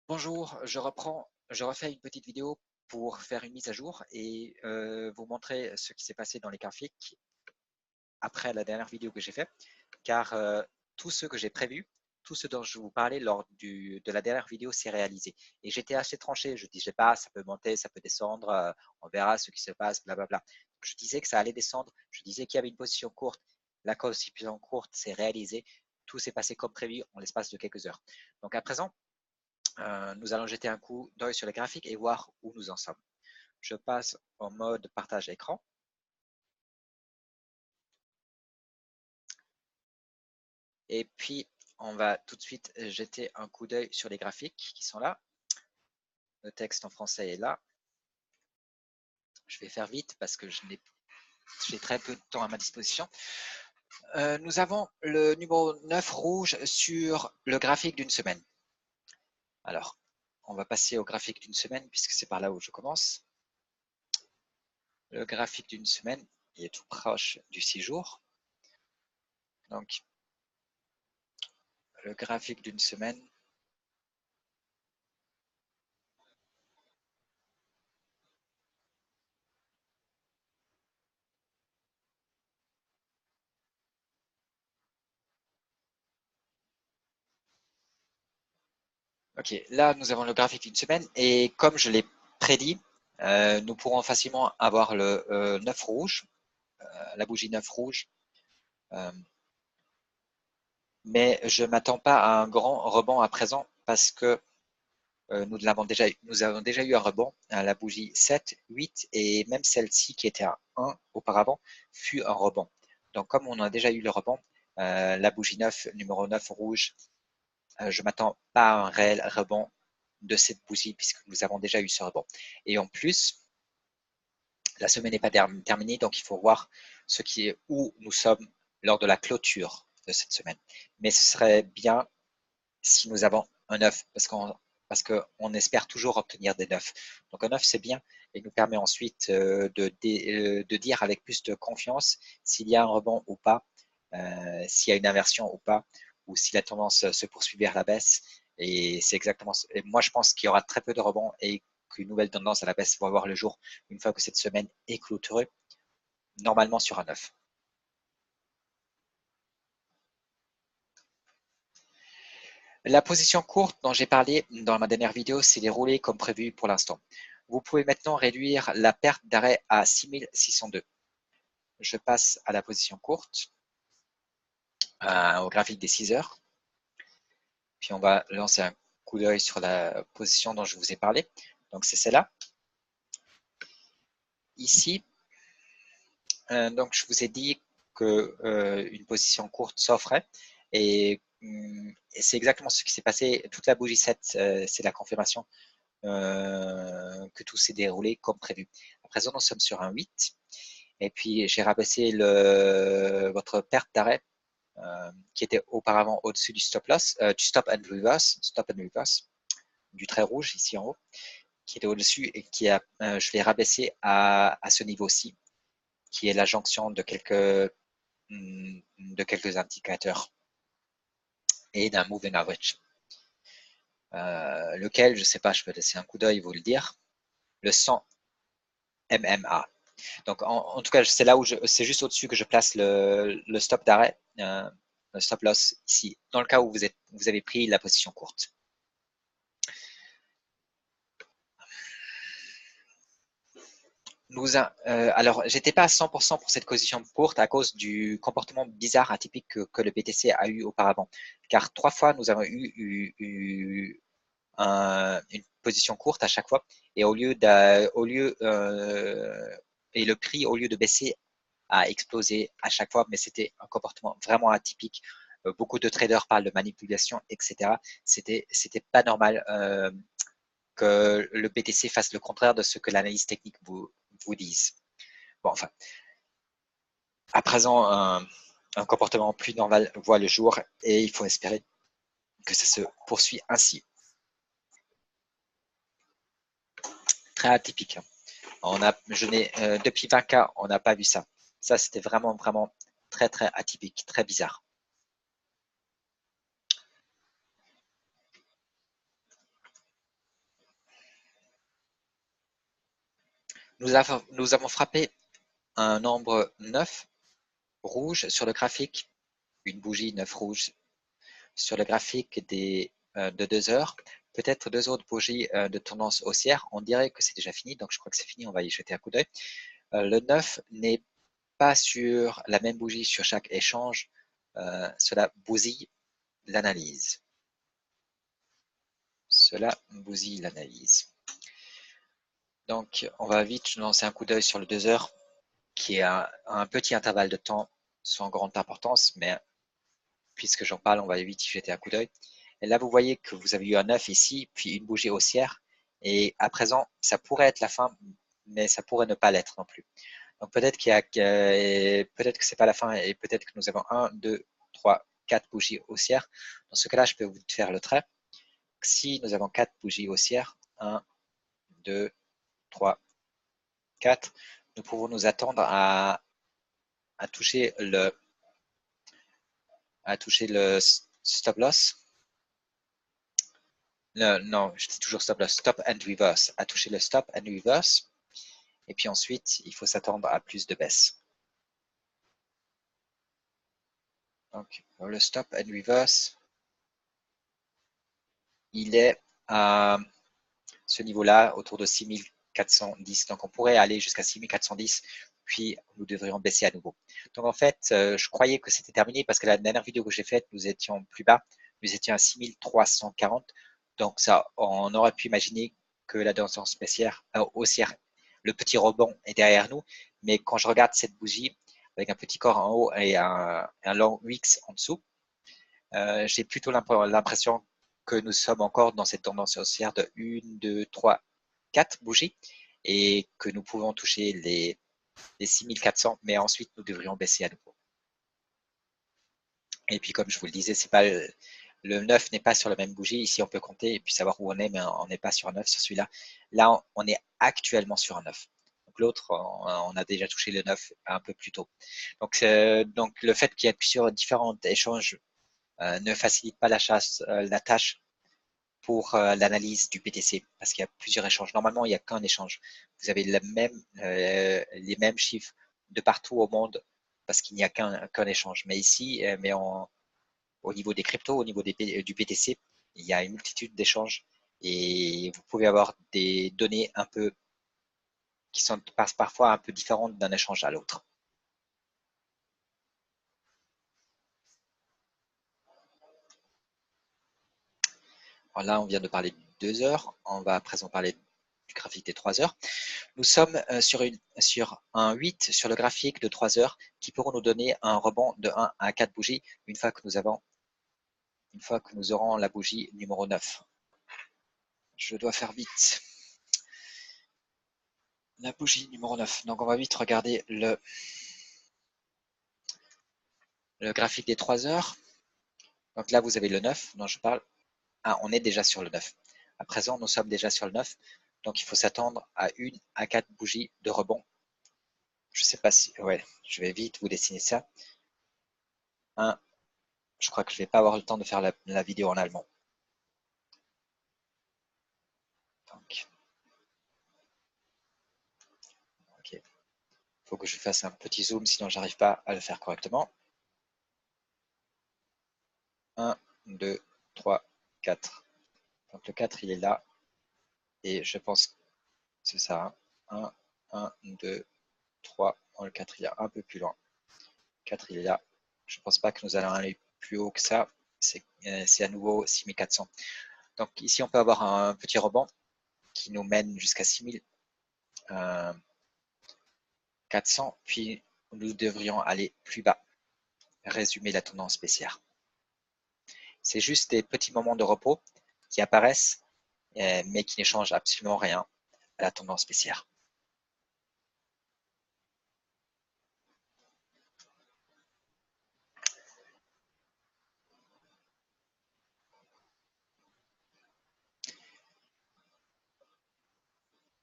Bonjour, je refais une petite vidéo pour faire une mise à jour et vous montrer ce qui s'est passé dans les graphiques après la dernière vidéo que j'ai faite, car tout ce que j'ai prévu, tout ce dont je vous parlais de la dernière vidéo s'est réalisé. Et j'étais assez tranché, je ne disais pas, ça peut monter, ça peut descendre, on verra ce qui se passe, blablabla. Je disais que ça allait descendre, je disais qu'il y avait une position courte, la position courte s'est réalisée, tout s'est passé comme prévu en l'espace de quelques heures. Donc à présent, nous allons jeter un coup d'œil sur les graphiques et voir où nous en sommes. Je passe en mode partage écran. Et puis, on va tout de suite jeter un coup d'œil sur les graphiques qui sont là. Le texte en français est là. Je vais faire vite parce que j'ai très peu de temps à ma disposition. Nous avons le numéro 9 rouge sur le graphique d'une semaine. Alors, on va passer au graphique d'une semaine puisque c'est par là où je commence. Le graphique d'une semaine, il est tout proche du 6 jours. Donc, le graphique d'une semaine. Ok, là nous avons le graphique d'une semaine et comme je l'ai prédit, nous pourrons facilement avoir le 9 rouge, la bougie 9 rouge, mais je ne m'attends pas à un grand rebond à présent parce que nous avons déjà eu un rebond, la bougie 7, 8 et même celle-ci qui était à 1 auparavant fut un rebond. Donc comme on a déjà eu le rebond, la bougie 9, numéro 9 rouge, je ne m'attends pas à un réel rebond de cette bougie puisque nous avons déjà eu ce rebond. Et en plus, la semaine n'est pas terminée, donc il faut voir où nous sommes lors de la clôture de cette semaine. Mais ce serait bien si nous avons un 9 parce qu'on espère toujours obtenir des 9. Donc un 9 c'est bien et nous permet ensuite de dire avec plus de confiance s'il y a un rebond ou pas, s'il y a une inversion ou pas, ou si la tendance se poursuit vers la baisse. Et c'est exactement. Et moi, je pense qu'il y aura très peu de rebonds et qu'une nouvelle tendance à la baisse va voir le jour une fois que cette semaine est clôturée, normalement sur un 9. La position courte dont j'ai parlé dans ma dernière vidéo s'est déroulée comme prévu pour l'instant. Vous pouvez maintenant réduire la perte d'arrêt à 6602. Je passe à la position courte, au graphique des 6 heures. Puis on va lancer un coup d'œil sur la position dont je vous ai parlé. Donc c'est celle-là. Ici, donc je vous ai dit qu'une position courte s'offrait et c'est exactement ce qui s'est passé. Toute la bougie 7, c'est la confirmation que tout s'est déroulé comme prévu. À présent, nous sommes sur un 8 et puis j'ai rabaissé votre perte d'arrêt qui était auparavant au-dessus du stop loss, du stop and reverse, du trait rouge ici en haut, qui était au-dessus et je l'ai rabaissé à ce niveau-ci, qui est la jonction de quelques indicateurs et d'un moving average. Lequel, je ne sais pas, je peux laisser un coup d'œil vous le dire, le 100 MMA. Donc, en tout cas, c'est là où c'est juste au-dessus que je place le stop d'arrêt, le stop loss ici, dans le cas où vous avez pris la position courte. Alors, j'étais pas à 100% pour cette position courte à cause du comportement bizarre, atypique que le BTC a eu auparavant. Car 3 fois, nous avons eu une position courte à chaque fois, et et le prix, au lieu de baisser, a explosé à chaque fois, mais c'était un comportement vraiment atypique. Beaucoup de traders parlent de manipulation, etc. C'était pas normal que le BTC fasse le contraire de ce que l'analyse technique vous dise. Bon, enfin, à présent, un comportement plus normal voit le jour et il faut espérer que ça se poursuit ainsi. Très atypique. Depuis 20K, on n'a pas vu ça. Ça, c'était vraiment, vraiment très, très atypique, très bizarre. Nous avons frappé un nombre 9 rouge sur le graphique, une bougie 9 rouge sur le graphique de 2 heures, peut-être 2 autres bougies de tendance haussière. On dirait que c'est déjà fini, donc je crois que c'est fini, on va y jeter un coup d'œil. Le 9 n'est pas sur la même bougie sur chaque échange, cela bousille l'analyse. Cela bousille l'analyse. Donc, on va vite lancer un coup d'œil sur le 2 heures, qui est un petit intervalle de temps sans grande importance, mais puisque j'en parle, on va vite y jeter un coup d'œil. Et là, vous voyez que vous avez eu un 9 ici, puis une bougie haussière. Et à présent, ça pourrait être la fin, mais ça pourrait ne pas l'être non plus. Donc peut-être peut-être que c'est pas la fin et peut-être que nous avons 1, 2, 3, 4 bougies haussières. Dans ce cas-là, je peux vous faire le trait. Si nous avons 4 bougies haussières, 1, 2, 3, 4, nous pouvons nous attendre à toucher le stop loss. Non, je dis toujours stop loss, stop and reverse. À toucher le stop and reverse. Et puis ensuite, il faut s'attendre à plus de baisse. Donc, le stop and reverse, il est à ce niveau-là, autour de 6410. Donc, on pourrait aller jusqu'à 6410, puis nous devrions baisser à nouveau. Donc, en fait, je croyais que c'était terminé parce que la dernière vidéo que j'ai faite, nous étions plus bas. Nous étions à 6340. Donc, ça, on aurait pu imaginer que la tendance haussière, le petit rebond est derrière nous. Mais quand je regarde cette bougie, avec un petit corps en haut et un long X en dessous, j'ai plutôt l'impression que nous sommes encore dans cette tendance haussière de 1, 2, 3, 4 bougies et que nous pouvons toucher les 6400, mais ensuite nous devrions baisser à nouveau. Et puis comme je vous le disais, c'est pas le 9 n'est pas sur la même bougie. Ici, on peut compter et puis savoir où on est, mais on n'est pas sur un 9 sur celui-là. Là, on est actuellement sur un 9. Donc l'autre, on a déjà touché le 9 un peu plus tôt. Donc le fait qu'il y ait plusieurs différents échanges ne facilite pas la tâche pour l'analyse du BTC parce qu'il y a plusieurs échanges. Normalement, il n'y a qu'un échange. Vous avez les mêmes chiffres de partout au monde parce qu'il n'y a qu'un échange. Mais ici, au niveau des cryptos, au niveau du BTC, il y a une multitude d'échanges et vous pouvez avoir des données un peu qui sont parfois un peu différentes d'un échange à l'autre. Là, on vient de parler de 2 heures. On va à présent parler du graphique des 3 heures. Nous sommes sur un 8 sur le graphique de 3 heures qui pourront nous donner un rebond de 1 à 4 bougies une fois que nous aurons la bougie numéro 9. Je dois faire vite. La bougie numéro 9. Donc on va vite regarder le graphique des 3 heures. Donc là, vous avez le 9 dont je parle. Ah, on est déjà sur le 9. À présent, nous sommes déjà sur le 9. Donc il faut s'attendre à 1 à 4 bougies de rebond. Je ne sais pas si... Ouais, je vais vite vous dessiner ça. 1, je crois que je ne vais pas avoir le temps de faire la vidéo en allemand. Donc, ok. Il faut que je fasse un petit zoom, sinon j'arrive pas à le faire correctement. 1, 2, 3, 4. Donc le 4, il est là. Et je pense que c'est ça. 1, 1, 2, 3. Bon, le 4, il est un peu plus loin. 4, il est là. Je ne pense pas que nous allons aller plus haut que ça. C'est à nouveau 6400. Donc ici, on peut avoir un petit rebond qui nous mène jusqu'à 6400. Puis nous devrions aller plus bas. Résumer la tendance baissière. C'est juste des petits moments de repos qui apparaissent, mais qui ne changent absolument rien à la tendance baissière.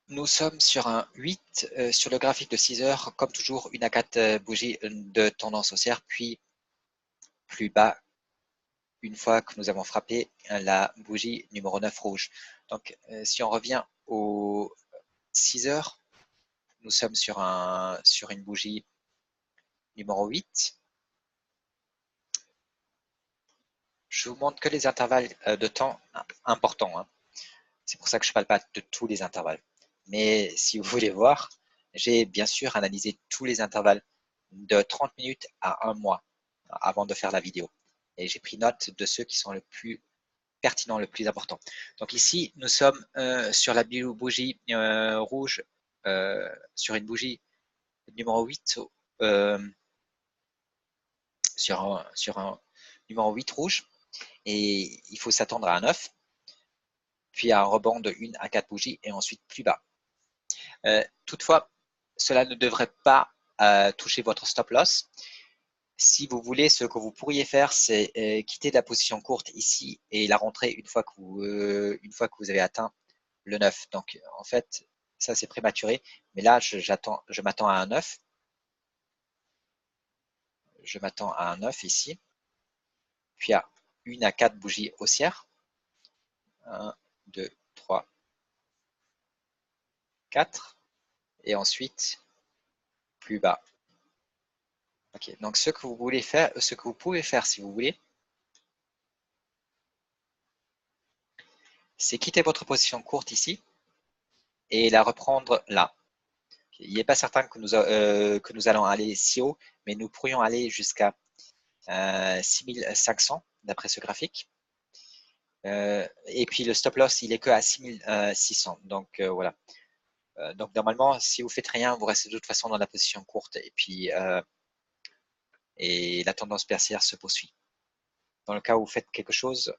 Nous sommes sur un 8 sur le graphique de 6 heures, comme toujours, une à 4 bougies de tendance haussière, puis plus bas une fois que nous avons frappé la bougie numéro 9 rouge. Donc, si on revient aux 6 heures, nous sommes sur une bougie numéro 8. Je vous montre que les intervalles de temps importants, hein. C'est pour ça que je ne parle pas de tous les intervalles. Mais si vous voulez voir, j'ai bien sûr analysé tous les intervalles de 30 minutes à 1 mois avant de faire la vidéo. Et j'ai pris note de ceux qui sont le plus pertinents, le plus important. Donc ici, nous sommes sur la bougie rouge, sur une bougie numéro 8, sur un numéro 8 rouge. Et il faut s'attendre à un 9, puis à un rebond de 1 à 4 bougies et ensuite plus bas. Toutefois, cela ne devrait pas toucher votre stop loss. Si vous voulez, ce que vous pourriez faire, c'est quitter la position courte ici et la rentrer une fois que vous avez atteint le 9. Donc, en fait, ça c'est prématuré. Mais là, je m'attends à un 9. Je m'attends à un 9 ici. Puis à 1 à 4 bougies haussières. 1, 2, 3, 4. Et ensuite, plus bas. Ok, donc ce que vous pouvez faire si vous voulez, c'est quitter votre position courte ici et la reprendre là. Il n'est pas certain que nous allons aller si haut, mais nous pourrions aller jusqu'à 6500 d'après ce graphique. Et puis le stop loss, il est que à 6600. Donc voilà. Donc normalement, si vous faites rien, vous restez de toute façon dans la position courte et puis et la tendance baissière se poursuit. Dans le cas où vous faites quelque chose,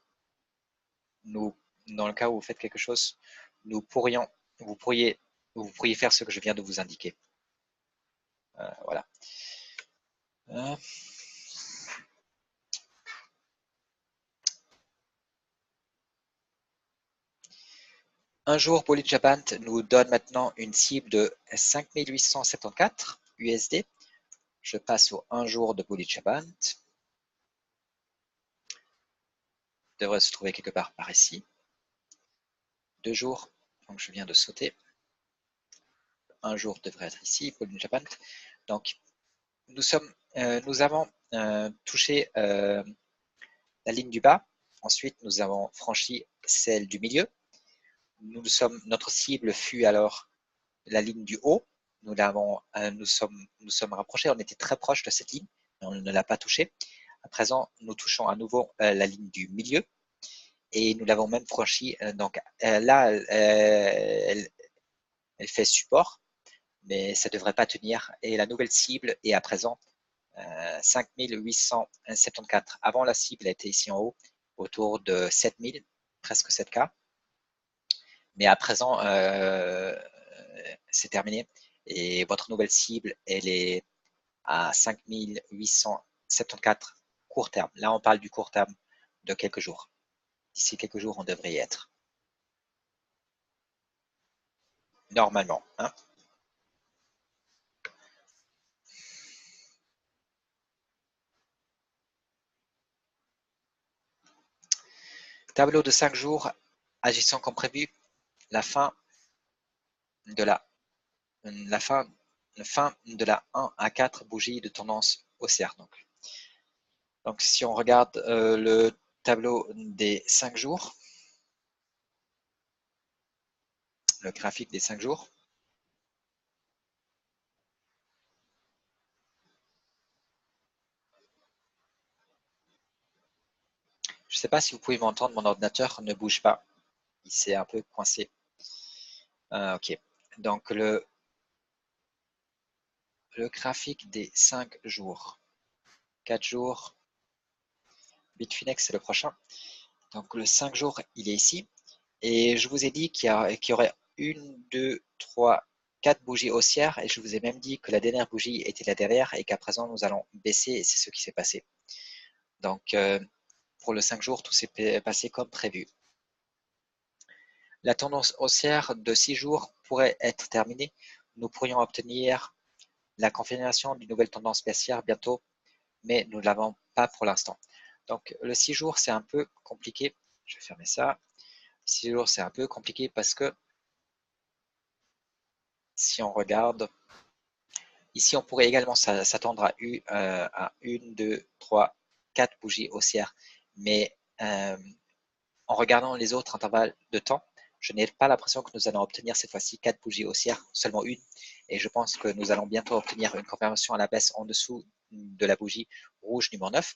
vous pourriez faire ce que je viens de vous indiquer. Voilà. Un jour, Bullish Japan nous donne maintenant une cible de 5874 USD. Je passe au 1 jour de Bullish Japan. Devrait se trouver quelque part par ici. 2 jours, donc je viens de sauter. 1 jour devrait être ici, Bullish Japan. Donc, nous avons touché la ligne du bas. Ensuite, nous avons franchi celle du milieu. Notre cible fut alors la ligne du haut. Nous sommes rapprochés, on était très proche de cette ligne, mais on ne l'a pas touchée. À présent, nous touchons à nouveau la ligne du milieu et nous l'avons même franchie. Donc là, elle fait support, mais ça ne devrait pas tenir. Et la nouvelle cible est à présent 5874. Avant, la cible était ici en haut, autour de 7000, presque 7K. Mais à présent, c'est terminé. Et votre nouvelle cible, elle est à 5874 court terme. Là, on parle du court terme de quelques jours. D'ici quelques jours, on devrait y être. Normalement. Hein. Tableau de 5 jours, agissant comme prévu. La fin de la 1 à 4 bougies de tendance haussière. Donc si on regarde le tableau des 5 jours, le graphique des 5 jours, je ne sais pas si vous pouvez m'entendre, mon ordinateur ne bouge pas. Il s'est un peu coincé. Ok, donc le graphique des 5 jours. 4 jours, Bitfinex c'est le prochain. Donc le 5 jours, il est ici. Et je vous ai dit qu'il y aurait 1, 2, 3, 4 bougies haussières. Et je vous ai même dit que la dernière bougie était la dernière et qu'à présent nous allons baisser. Et c'est ce qui s'est passé. Donc pour le 5 jours, tout s'est passé comme prévu. La tendance haussière de 6 jours pourrait être terminée. Nous pourrions obtenir la confirmation d'une nouvelle tendance baissière bientôt, mais nous ne l'avons pas pour l'instant. Donc le 6 jours, c'est un peu compliqué. Je vais fermer ça. 6 jours, c'est un peu compliqué parce que si on regarde, ici, on pourrait également s'attendre à, une, deux, trois, quatre bougies haussières. Mais en regardant les autres intervalles de temps, je n'ai pas l'impression que nous allons obtenir cette fois-ci 4 bougies haussières, seulement une. Et je pense que nous allons bientôt obtenir une confirmation à la baisse en dessous de la bougie rouge numéro 9.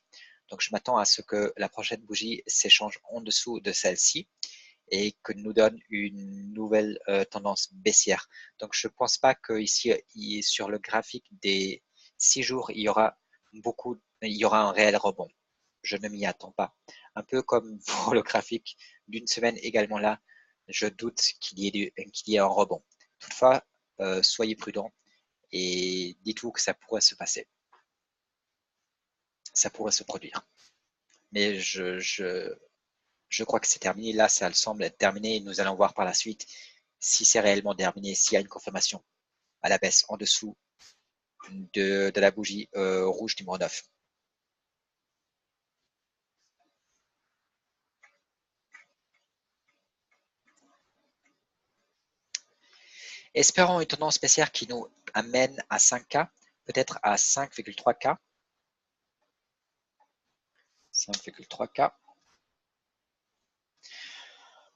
Donc je m'attends à ce que la prochaine bougie s'échange en dessous de celle-ci et que nous donne une nouvelle tendance baissière. Donc je ne pense pas qu'ici, sur le graphique des 6 jours, il y aura un réel rebond. Je ne m'y attends pas. Un peu comme pour le graphique d'une semaine également là, je doute qu'il y ait un rebond. Toutefois, soyez prudents et dites-vous que ça pourrait se passer. Ça pourrait se produire. Mais je crois que c'est terminé. Là, ça semble être terminé. Nous allons voir par la suite si c'est réellement terminé, s'il y a une confirmation à la baisse en dessous de la bougie rouge numéro 9. Espérons une tendance baissière qui nous amène à 5K, peut-être à 5,3K. 5,3K.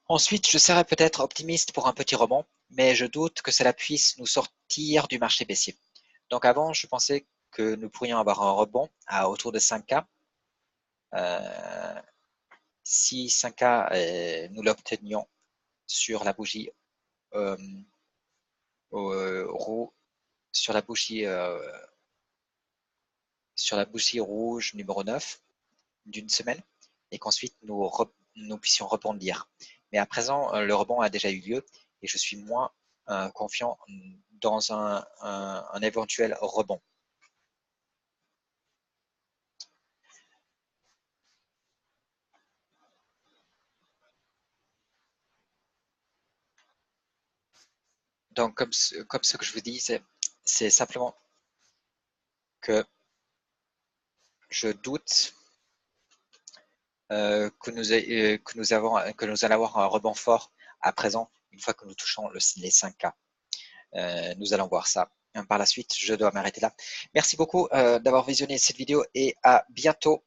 Ensuite, je serais peut-être optimiste pour un petit rebond, mais je doute que cela puisse nous sortir du marché baissier. Donc avant, je pensais que nous pourrions avoir un rebond à autour de 5K. Si 5K, nous l'obtenions sur la bougie sur la bougie rouge numéro 9 d'une semaine et qu'ensuite nous puissions rebondir. Mais à présent, le rebond a déjà eu lieu et je suis moins confiant dans un éventuel rebond. Donc, comme ce que je vous dis, c'est simplement que je doute que nous allons avoir un rebond fort à présent, une fois que nous touchons les 5K. Nous allons voir ça. Par la suite, je dois m'arrêter là. Merci beaucoup d'avoir visionné cette vidéo et à bientôt